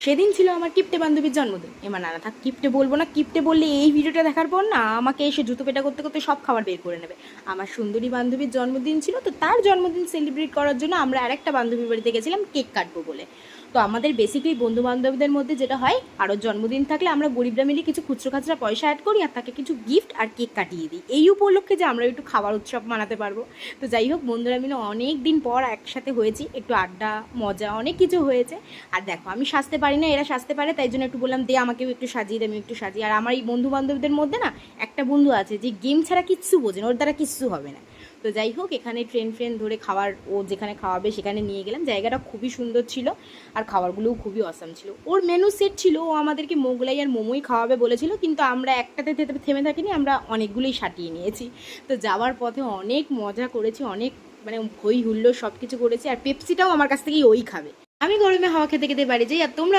সেদিন ছিল আমার কিপ্টে বান্ধবীর জন্মদিন। এবার না থাক, কিপ্টে বলবো না, কিপ্টে বললে এই ভিডিওটা দেখার পর না আমাকে এসে জুতো পেটা করতে করতে সব খাবার বের করে নেবে। আমার সুন্দরী বান্ধবীর জন্মদিন ছিল, তো তার জন্মদিন সেলিব্রেট করার জন্য আমরা আরেকটা বান্ধবীর বাড়িতে গেছিলাম কেক কাটবো বলে। তো আমাদের বেসিক্যালি বন্ধু বান্ধবীদের মধ্যে যেটা হয়, আরও জন্মদিন থাকলে আমরা গরিবরা মিলে কিছু খুচরো খাচরা পয়সা অ্যাড করি আর তাকে কিছু গিফট আর কেক কাটিয়ে দিই, এই উপলক্ষে যে আমরা একটু খাবার উৎসব মানাতে পারবো। তো যাই হোক, বন্ধুরা মিলে অনেক দিন পর একসাথে হয়েছি, একটু আড্ডা মজা অনেক কিছু হয়েছে। আর দেখো, আমি সাজতে পারি না, এরা সাজতে পারে, তাই জন্য একটু বললাম দে আমাকেও একটু সাজিয়ে দে, আমি একটু সাজিয়ে। আর আমার এই বন্ধু বান্ধবদের মধ্যে না একটা বন্ধু আছে যে গেম ছাড়া কিচ্ছু বোঝে না, ওর দ্বারা কিচ্ছু হবে না। তো যাই হোক, এখানে ট্রেন ধরে খাবার, ও যেখানে খাওয়াবে সেখানে নিয়ে গেলাম। জায়গাটা খুবই সুন্দর ছিল আর খাবারগুলোও খুবই অসাম ছিল। ওর মেনু সেট ছিল, ও আমাদেরকে মোগলাই আর মোমোই খাওয়াবে বলেছিল, কিন্তু আমরা একটাতে থেমে থাকিনি, আমরা অনেকগুলোই সাটিয়ে নিয়েছি। তো যাওয়ার পথে অনেক মজা করেছি, অনেক মানে হই হুল্লোড় সব কিছু করেছি। আর পেপসিটাও আমার কাছ থেকেই ওই খাবে। আমি গরমে হাওয়া খেতে খেতে বাড়ি যাই, আর তোমরা